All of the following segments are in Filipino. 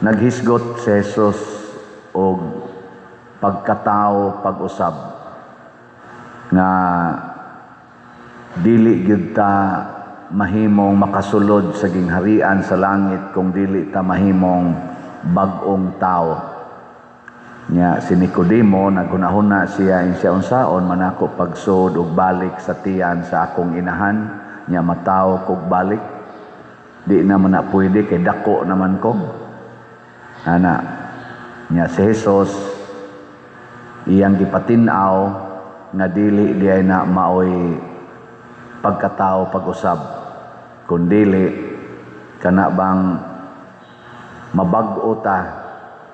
Naghisgot si Jesus og pagkatao pag-usab nga dili gyud ta mahimong makasulod sa gingharian sa langit kung dili ta mahimong bag-ong tao. Nya si Nicodemo nagunahuna siya unsaon man ako pagsud og balik sa tiyan sa akong inahan, nya mataw kog balik. Di naman na pwede kay dako naman ko. Ana, nya si Jesus iyang gipatin-aw nga dili diay na maoy pagkatao pag-usab, kundili kana bang mabag-o ta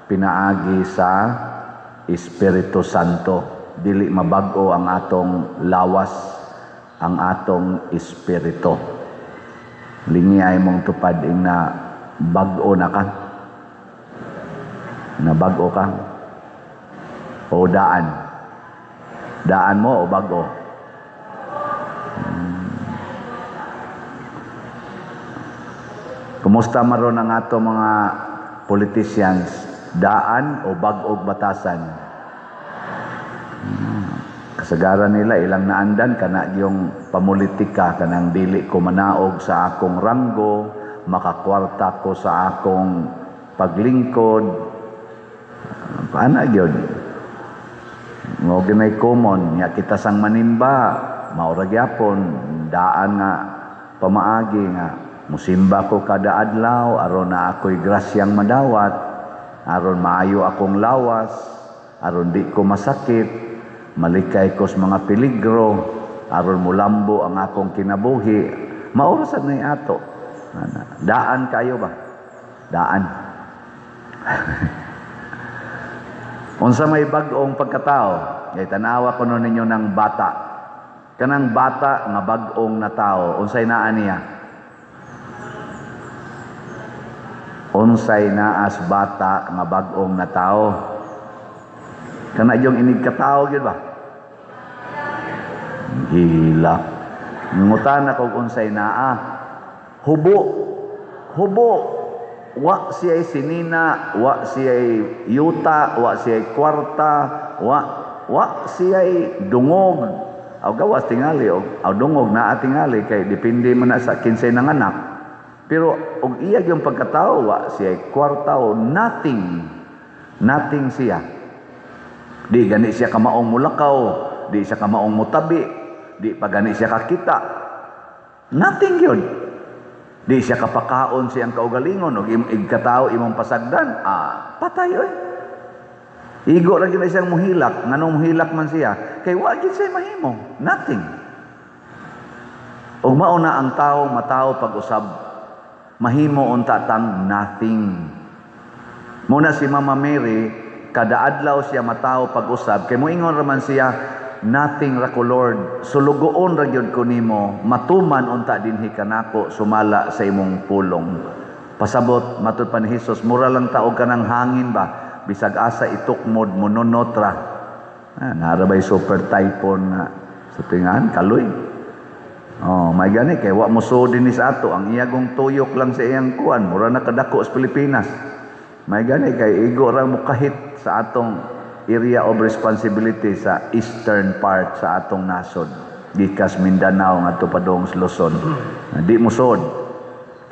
pinaagi sa Espiritu Santo. Dili mabag-o ang atong lawas, ang atong espiritu. Lingi ay mong tupad ing na bag-o na ka. Na bag-o ka. O daan. Daan mo o bag-o? Kumusta maron ang ato mga politicians? Daan o bag-og batasan? Kasagaran nila ilang naandan kana yung pamulitika kanang dili ko manaog sa akong ranggo, makakwarta ko sa akong paglingkod. Paano gyud? Mo ginay common nya kita sang manimba, maura gyapon daan nga pamaagi nga musimba ko kada adlaw aron na ako'y grasyang madawat, aron maayo akong lawas, aron di ko masakit, malikay ko sa mga peligro, aron mulambo ang akong kinabuhi. Maurasan na ato. Daan kayo ba? Daan. Unsa may bag-ong pagkatao, kay tanawa ko nun ninyo ng bata. Kanang bata nga bag-ong na tao, unsay naa niya? Unsay naas bata nga bag-ong na tao? Kana yung inig katao gyud ba? Hila. Ngutan ako unsay naa. Hubo. Hubo. Wa siya'y sinina, wa siya'y yuta, wa siya'y kwarta, wa siya'y dungog. Aw gawas tingali aw dungog na tingali kay depende man na sa kinsay ng anak. Pero og iya yung pagkatao, wa siya'y kwarta o nothing. Nothing siya. Di gani siya kamaong mulakaw, di siya kamaong mutabi, di pa gani siya kakita. Nothing yun. Di siya kapakaon siyang kaugalingon o igkatao imong pasagdan. Patay oy. Igo ra gyud siyang muhilak, nganong muhilak man siya, kay wa gyud siya mahimo. Nothing. Ug mao na ang tao mataw pag-usab. Mahimo unta tang nothing. Muna si Mama Mary, kada adlaw siya mataw pag-usab, kay moingon ra man siya, nothing ra ko Lord, sulugoon ra gyud ko nimo, matuman unta dinhi kanako sumala sa imong pulong. Pasabot matud pa ni Hesus, mura lang taog kanang hangin ba, bisag asa itukmod mononot ra. Narabay super typhoon na sa tingan kaloy. May gani kay wa mo sudin ni sa ato, ang iyagong tuyok lang sa iyang kuan, mura na kadako sa Pilipinas. May gani kay igo ra mo kahit sa atong area of responsibility sa eastern part sa atong nasod, gikas Mindanao ngadto padong sa Luzon. Di musod,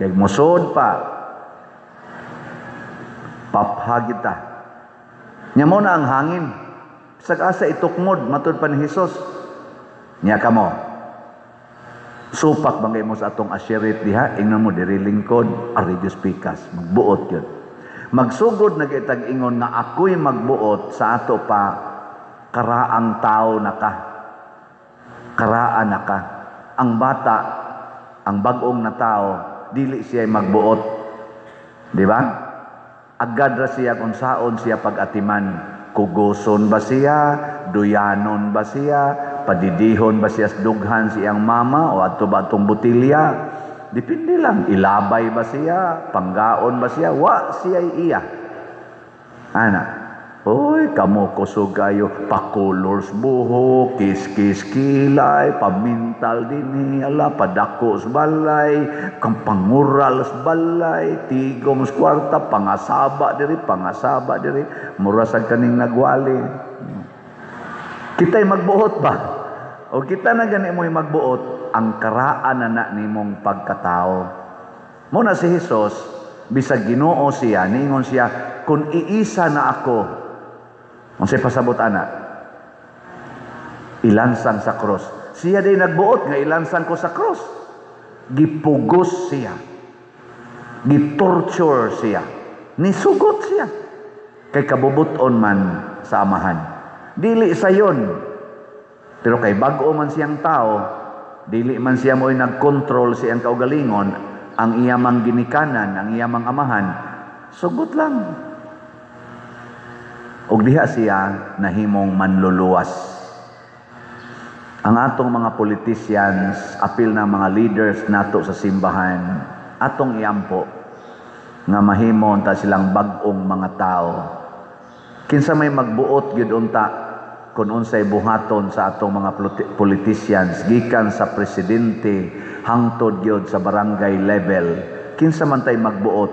kay musod pa paphagit ta. Nya mo na ang hangin, bisag asa itukmod matud pa ni Hesus. Nya kamo, supak bangay mo sa atong asherit diha, ingnan mo diri lingkod, aridyos pikas, magbuot yun. Magsugod na kitag ingon nga ako'y magbuot sa ato pa karaang tao na ka. Karaan na ka. Ang bata, ang bag-ong na tao, dili siya magbuot. Di ba? Agad ra siya kung saon siya pag-atiman. Kuguson ba siya? Duyanon ba siya? Padidihon ba siya sa dughan siyang mama? O ato ba itong butilya? Depende lang, ilabay ba siya, panggaon ba siya, wa siya iya. Ana, Hoy, kamo kusog kayo, pa-colors buhok, kis-kis kilay, pamintal dinhi, ala, padako sa balay, kampangural sa balay, tigom sa kwarta, pangasaba diri, mura sa kaning nagwali. Kita'y magbuot ba? O kita na gani mo'y magbuot, ang karaan na nimong pagkatao. Muna si Jesus, bisag Ginoo siya, niingon siya, kung iisa na ako, ang siya pasabot ana, ilansang sa cross. Siya din nagbuot nga ilansang ko sa cross. Gipugos siya. Gitorture siya. Nisugot siya. Kay kabubuton man sa amahan. Dili sa yon. Pero kay bago man siyang tao, dili man siya mo'y nag-control siyang kaugalingon, ang iyamang ginikanan, ang iyamang amahan, sugot lang. Og diha siya nahimong manluluwas. Ang atong mga politicians, apil na mga leaders nato sa simbahan, atong iampo nga mahimon ta silang bag-ong mga tao. Kinsa may magbuot gyud unta kung unsay buhaton sa atong mga politicians gikan sa presidente hangtod gyud sa barangay level. Kinsa man tay magbuot?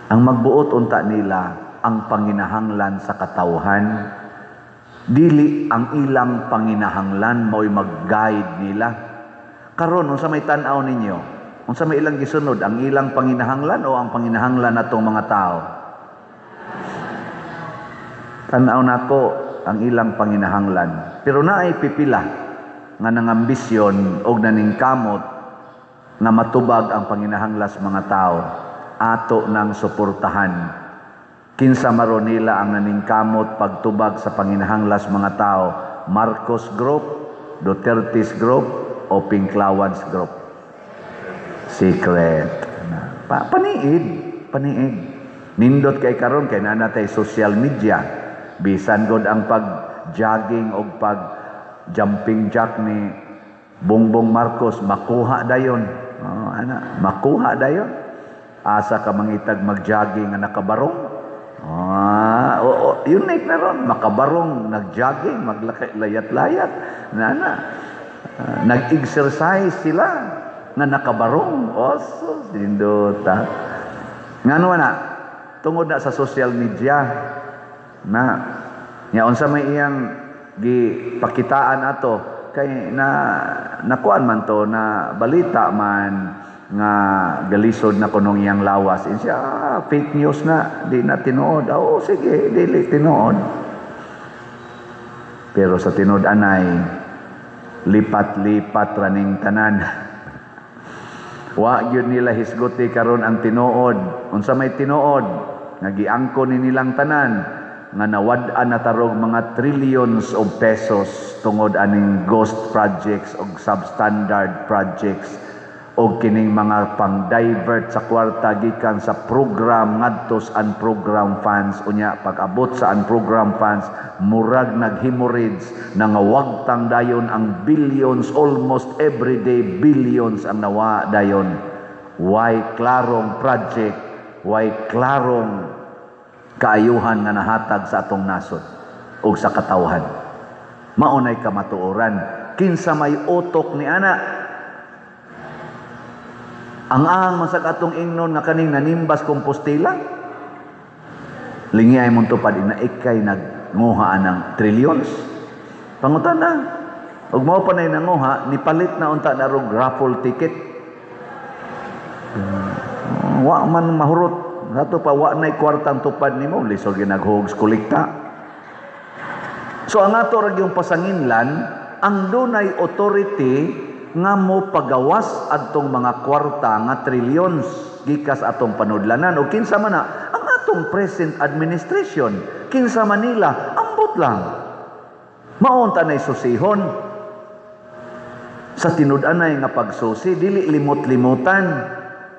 Ang magbuot unta nila ang panginahanglan sa katawhan, dili ang ilang panginahanglan mo'y mag-guide nila. Karon unsa may tan-aw ninyo? Unsa may ilang gisunod, ang ilang panginahanglan o ang panginahanglan natong mga tao? Tan-aw nako ang ilang panginahanglan. Pero naay pipila nga nangambisyon og naningkamot na matubag ang panginahanglan sa mga tao, ato nang suportahan. Kinsa maron nila ang naningkamot pagtubag sa panginahanglas mga tao, Marcos Group, Duterte's Group, o Pinklawans Group? Secret. Paniid. Nindot kay karon kay nanatay social media. Bisan god ang pag-jogging o pag-jumping jack ni Bongbong Marcos, makuha dayon. Makuha dayon. Asa ka mangitag mag-jogging nga nakabarong? Unique na ron. Makabarong, nag-jogging, maglayat-layat. Nag-exercise sila na nakabarong. Sindota. Nga na, tungod na sa social media, unsa may iyang gipakitaan ato, kay nakuan man to, na balita man, nga galisod na kunong iyang lawas. Siya, fake news na, di na tinuod. Sige, dili tinuod. Pero sa tinuod anay, lipat-lipat raning tanan. Wa gyud nila hisguti karon ang tinuod. Unsa may tinuod, nga giangko ni nilang tanan, nga nawad-an na tarog mga trillions of pesos tungod aning ghost projects o substandard projects o kining mga pang-divert sa kwarta gikan sa program ngadto sa unprogram funds. Unya pag-abot sa unprogram funds, murag naghemorrhage na nga wagtang dayon ang billions, almost every day billions ang nawa dayon. Why klarong project, why klarong kaayuhan nga nahatag sa atong nasod o sa katawhan. Maunay kamatuoran, kinsa may utok ni ana. Ang ahang masag atong ingnon nga kaning nanimbas Compostela, lingiay mong tupad na ikay nagnguhaan ng trillions. Pangutan na. Huwag mo pa na nanguha, nipalit na unta na rog raffle ticket. Wa man mahurot. Nato pa, wa na'y kwartang tupad ni mo, lisod ginaghugs kolekta. So ang ato rag yung pasanginlan, ang dunay authority nga mo pagawas adtong mga kwarta nga trillions gikas atong panudlanan o kinsa man na ang atong present administration, kinsa man nila ambot lang maunta nay susihon sa tinud-anay nga pagsusi, dili limot-limutan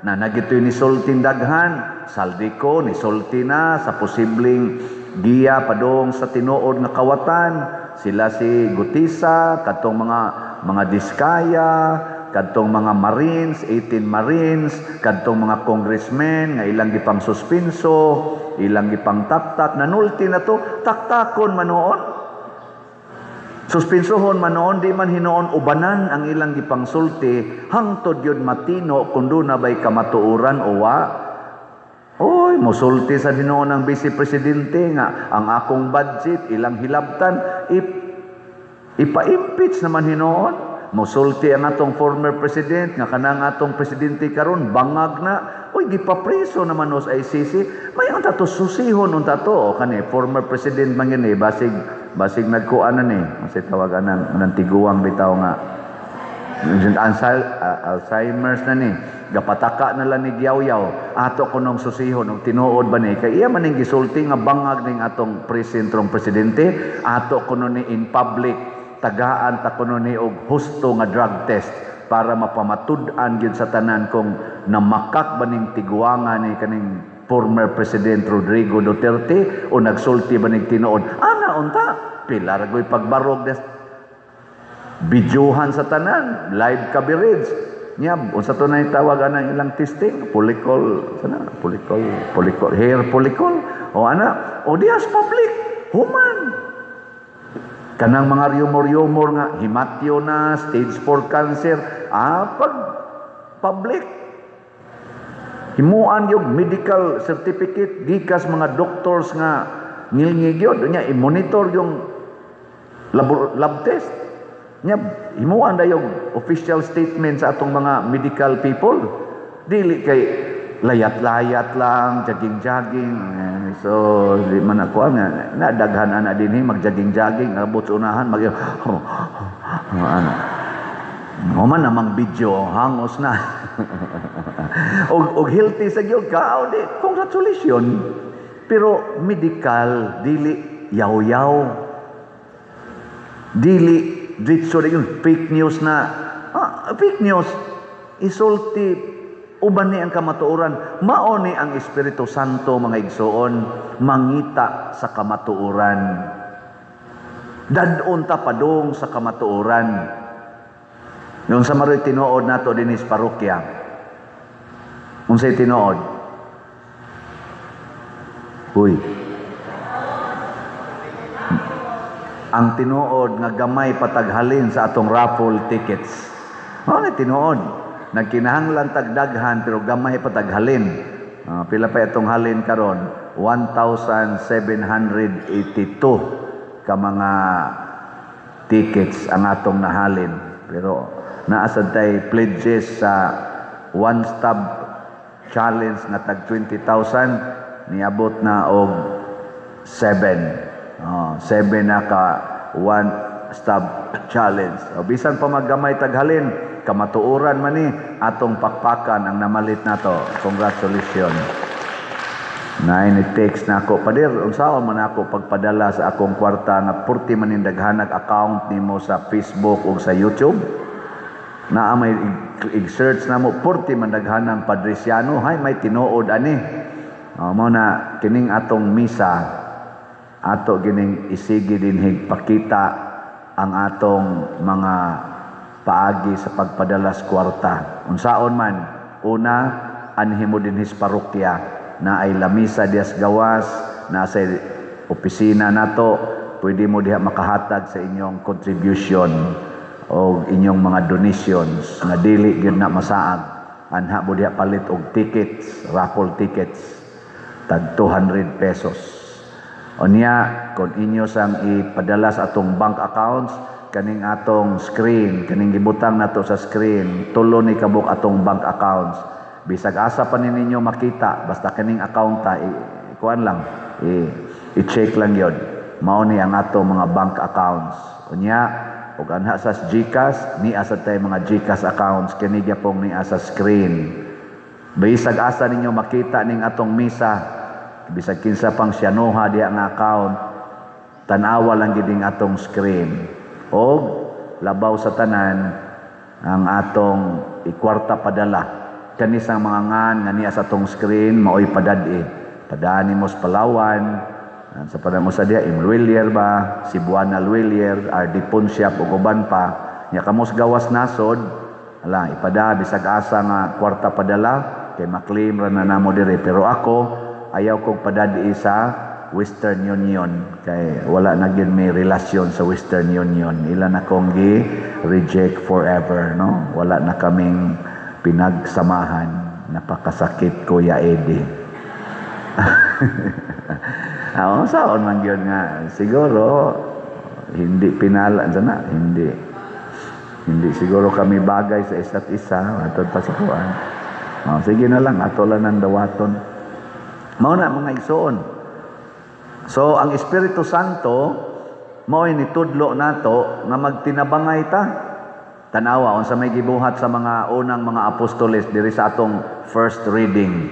na nagitoy ni sultin daghan saldiko ni sulti na sa posibleng giya padong sa tinuod nga kawatan. Sila si Gutisa, katong mga Diskaya, kadtong mga Marines, 18 Marines, kadtong mga congressmen nga ilang gipang suspenso, ilang gipang taktak, nanulti na to, taktakon manoon. Suspensohon manoon, di man hinoon ubanan ang ilang gipang sulti, hangtod yun matino, kundo na ba'y kamatuuran o wa. Oy, musulti sa hinoon ng Vice Presidente nga, ang akong budget, ilang hilabtan, ipa-impeach naman hinoon. Musulti ang atong former president, nga kanang atong presidente karon bangag na. Uy, gipapreso naman os ICC. May unta to susihon unta to. O kani, former president man yun basig nagkuanan Kasi tawagan ng tiguang bitaw nga. Alzheimer's na Gapataka na lang ni Gyaw-Yaw. Ato ko nung susihon, og tinuod ba Kaya iya maning gisulti nga bangag ning atong presentrong presidente. Ato ko nun in public. Tagaan ta kuno ni og husto nga drug test para mapamatud-an gyud sa tanan kung namakak ba ning tiguangan ni kaning former President Rodrigo Duterte o nagsulti ba ning tinuod. Ana unta pila ra goy pagbarog des bidyuhan sa tanan, live coverage nya unsa to na tawag ang ilang testing, follicle hair follicle o ana o dias public human. Kanang mga rumor-rumor nga, himatyo na, stage 4 cancer, pag public. Himuan yung medical certificate, gikas mga doctors nga, ngilngig yun, i-monitor yung lab test. Himuan na yung official statement sa atong mga medical people. Dili kay layat-layat lang, jogging-jogging. So, di man ako nga daghan ana dinhi mag-jogging-jogging, abot sa unahan man namang video hangos na. og healthy sa gyud ka, di congratulations. Pero medical dili yaw-yaw. Dili ditso yung fake news na fake news isulti uban ni ang kamatuoran. Mao ni ang Espiritu Santo mga igsoon mangita sa kamatuoran. Dadon ta padung sa kamatuoran. Yung sa maroy tinuod nato dinis parokya. Unsay tinuod? Uy. Ang tinuod nga gamay pataghalin sa atong raffle tickets. Mao ni tinuod. Nagkinahanglan tagdaghan pero gamay pataghalin. Pila pa itong halin karon? 1,782 ka mga tickets ang atong nahalin. Pero naasad tay pledges sa one stop challenge nga tag 20,000 niabot na og 7 na ka one stop challenge. O bisan pa maggamay taghalin, kamatuoran man ni atong pakpakan ang namalit nato. Congratulations. Na ini-text na ako, padir, unsaon man ako pagpadala sa akong kwarta nga 40 man daghanag account nimo sa Facebook o sa YouTube. Na may i-search na mo 40 man daghanang Padresiano, hay may tinuod ani. Mao na kining atong misa ato gining isigi dinhig pakita ang atong mga paagi sa pagpadala sa kwarta. Unsaon man, una, anhin mo din his parokya na ay lamisa dias gawas, na sa opisina nato, pwede mo diha makahatag sa inyong contribution o inyong mga donations nga dili gyud na masaag. Anha mo diha palit og tickets, raffle tickets, tag 200 pesos. Unya, kung inyo sang ipadala sa atong bank accounts, kaning atong screen, kaning gibutang nato sa screen, tulo ni kabuk atong bank accounts. Bisag asa pa ninyo makita, basta kaning account ta, kuan lang, i-check lang yun. Mao ni ang atong mga bank accounts. Unya, ug anha sa GCash, ni asa tay mga GCash accounts, kini gyapon ni asa screen. Bisag asa ninyo makita ning atong misa, bisag kinsa pang siyanuha diha nga account, tanawa lang giding atong screen. O labaw sa tanan ang atong ikwarta padala kani sa mga ngan nga niya sa atong screen maoy padadi padani mo sa Palawan sa padamo sa dia Imluilier ba Cebuana Luilier RD Ponsiap ug uban pa nya kamos gawas nasod ala ipada bisag asa nga kwarta padala kay maklaim ra na namo dire. Pero ako ayaw kong padadi sa Western Union kay wala na gyud may relasyon sa Western Union. Ilan akong gi-reject forever, no? Wala na kaming pinagsamahan. Napakasakit, Kuya Eddie. Saan man yun nga. Siguro, hindi pinala sana. Hindi siguro kami bagay sa isa't isa. Atod pa sa kuwan. Sige na lang. Ato lang ng dawaton. Mauna mga igsoon. So, ang Espiritu Santo, mao'y nitudlo nato nga magtinabangay ta. Tanawa, unsa may gibuhat sa mga unang mga apostoles diri sa atong first reading.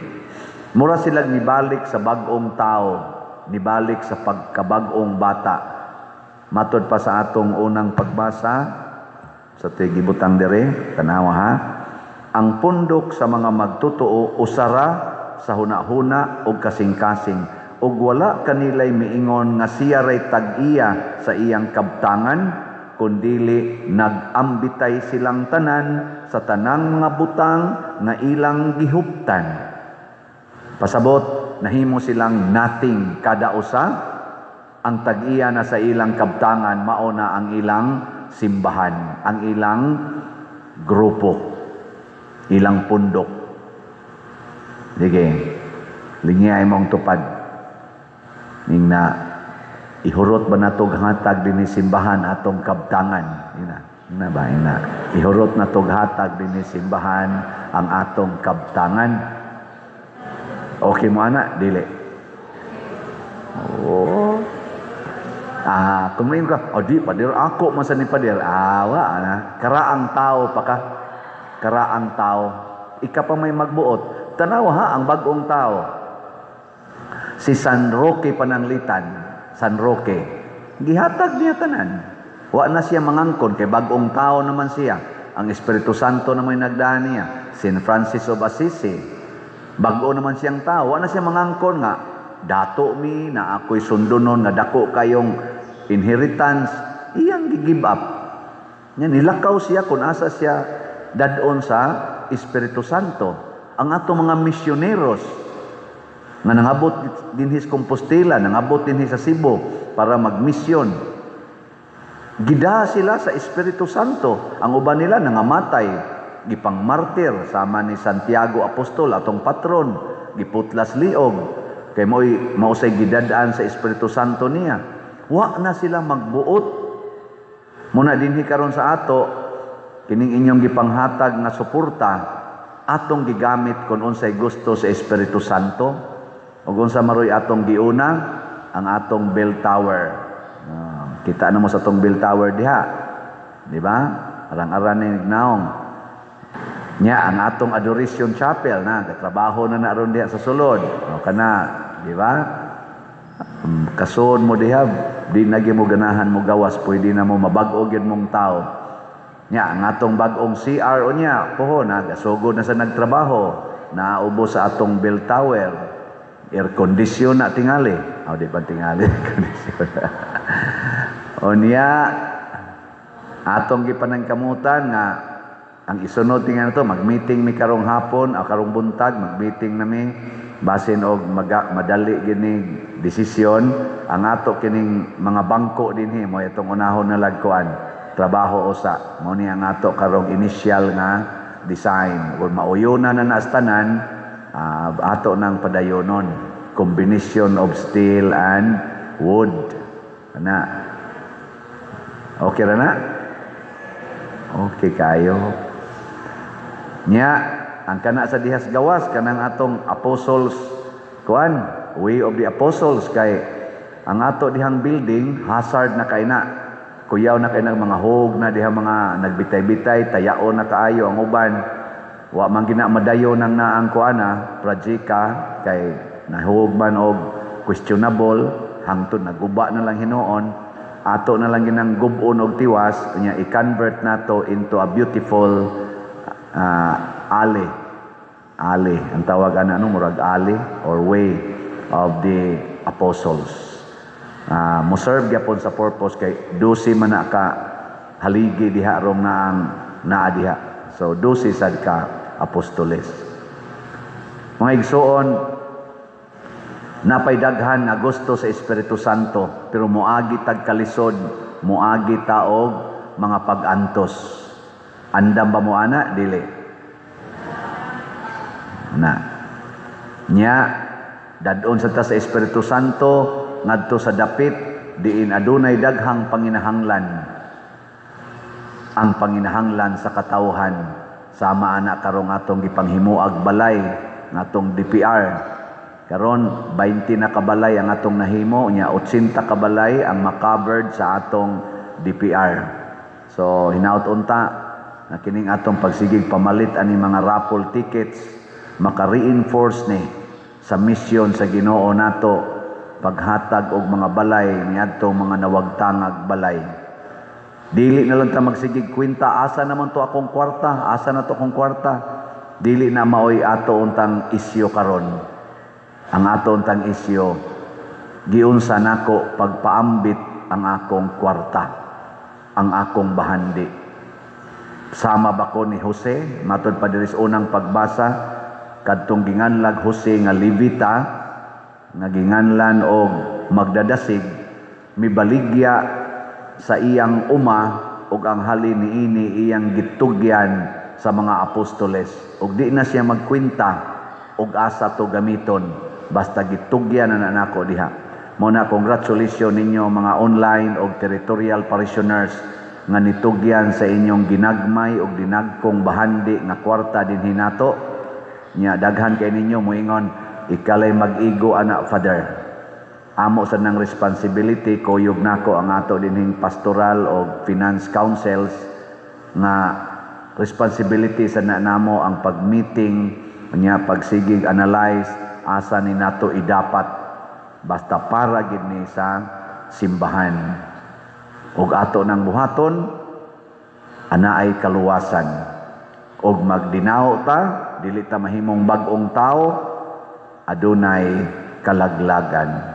Mura sila nibalik sa bag-ong tao, nibalik sa pagkabag-ong bata. Matod pa sa atong unang pagbasa, sa tigibutang dire, tanawa ha, ang pundok sa mga magtutuo, usara sa hunahuna o kasing-kasing, ug wala kanilay miingon nga siya ray tag-iya sa iyang kabtangan, kundili nag-ambitay silang tanan sa tanang mga butang nga ilang gihuptan. Pasabot, nahimo silang nothing kada usa. Ang tag-iya na sa ilang kabtangan, mao na ang ilang simbahan, ang ilang grupo, ilang pundok. Sige, lingiyay mong tupad. Ning na ihurot ba natog hatag dinhi simbahan atong kabtangan? Ina ba ina? Ihurot natog hatag dinhi simbahan ang atong kabtangan. Okay mo ana dili. Oh. Kumain ka. Di padir ako man sa ni padir. Wa ana. Karaang tao pa ka. Karaang tao. Ika pa may magbuot. Tanawa ha ang bag-ong tao. Si San Roque Pananglitan, San Roque, gihatag niya tanan. Wa na siya mangangkon, kay bagong tao naman siya. Ang Espiritu Santo naman nagdaan niya. Saint Francis of Assisi, bago naman siyang tao. Wa na siya mangangkon nga, dato mi na ako'y sundunon, nga dako kayong inheritance. Iyang gi-give up. Nilakaw siya kung asa siya dadon sa Espiritu Santo. Ang ato mga misyoneros, nga nangabot dinhi sa Compostela, nangabot dinhi sa Cebu para magmisyon. Gida sila sa Espiritu Santo. Ang uban nila nangamatay, gipang martir sama ni Santiago Apostol atong patron, giputlas liog kay mausay gidadaan sa Espiritu Santo niya. Wa na sila magbuot. Muna dinhi karon sa ato kining inyong gipanghatag nga suporta atong gigamit kun unsay gusto sa Espiritu Santo. Ug unsa maroy atong giuna ang atong bell tower. Kita na mo sa atong bell tower diha. Di ba? Arang-aran ni naong. Nya ang atong adoration chapel na trabaho na naron diha sa sulod. Kana, di ba? Kason mo diha, di na gyud mo ganahan mo gawas, pwede na mo mabag-o gyud mong tao. Nya ang atong bag-ong CR unya, poho na gasugod na sa nagtrabaho, naubos sa atong bell tower. Air condition na tingali. Di pa tingali. O niya, atong gipanangkamutan nga, ang isunod tingan ito, mag-meeting mi karong hapon, o karong buntag, mag-meeting nami, basin og madali gini desisyon, ang ato kining mga bangko dinhi, mo itong unahon na lagkuan, trabaho usa, mo ni ang ato karong initial nga design. Kung mauyunan na naastanan, ato ng padayonon, combination of steel and wood. Ana. Okay ra na? Okay kayo. Nya, ang kana sa dihas gawas kanang atong apostles kuan, way of the apostles, kay ang ato dihang building hazard na kay na. Kuyaw na kay nang mga hog na diha, mga nagbitay-bitay, tayaon na kaayo ang uban. Wa man gina madayo nang naang kuana projeka kay nahugman og questionable, hangtod naguba na lang hinuon, ato na lang ginang gubon og tiwas nya i-convert nato into a beautiful alley ang tawag ana murag alley or way of the apostles. Mo serve gyapon sa purpose kay 12 man na ka haligi diha rong naang naa diha, so 12 sad ka apostoles. Mga igsoon, Napay daghan nga gusto sa Espiritu Santo, pero moagi tag kalisod, moagi ta og mga pag-antos. Andam ba mo ana? Dili. Na. Nya, dadon sa ta sa Espiritu Santo, ngadto sa dapit, diin adunay daghang panginahanglan. Ang panginahanglan sa katawhan, sama ana karong atong gipanghimuag balay, ngatong DPR. Karon 20 na kabalay ang atong nahimo, nya 80 kabalay ang makabered sa atong DPR. So hinaut unta na kining atong pagsigig pamalit ani mga raffle tickets maka-reinforce ni sa misyon sa Ginoo nato paghatag og mga balay niadtong mga nawagtangag balay. Dili na lang ta magsigig kwenta asa naman to akong kwarta, asa na to akong kwarta. Dili na maoy ato untang isyu karon. Ang ato untang isyu giunsa nako pagpaambit ang akong kwarta, ang akong bahandi. Sama ba ko ni Jose matud pa diri sa unang pagbasa kadtong ginganlag Jose nga Levita nga ginganlan og magdadasig mibaligya sa iyang uma ug ang halin niini iyang gitugyan sa mga apostoles ug di na siya magkwenta og asa to gamiton basta gitugyan na nako diha. Muna congratulations ninyo mga online o territorial parishioners nga nitugyan sa inyong ginagmay o dinagkong bahandi nga kwarta din hinato. Nya daghan kay ninyo moingon ikalay mag-igo anak father. Amo sa nang responsibility kuyog nako ang ato dinhing pastoral o finance councils nga responsibility sa namo ang pag-meeting nya pagsigig analyze asa ni nato idapat basta para gid ni sa simbahan ug ato nang buhaton ana ay kaluwasan ug magdinaw ta dili ta mahimong bag-ong tao adunay kalaglagan.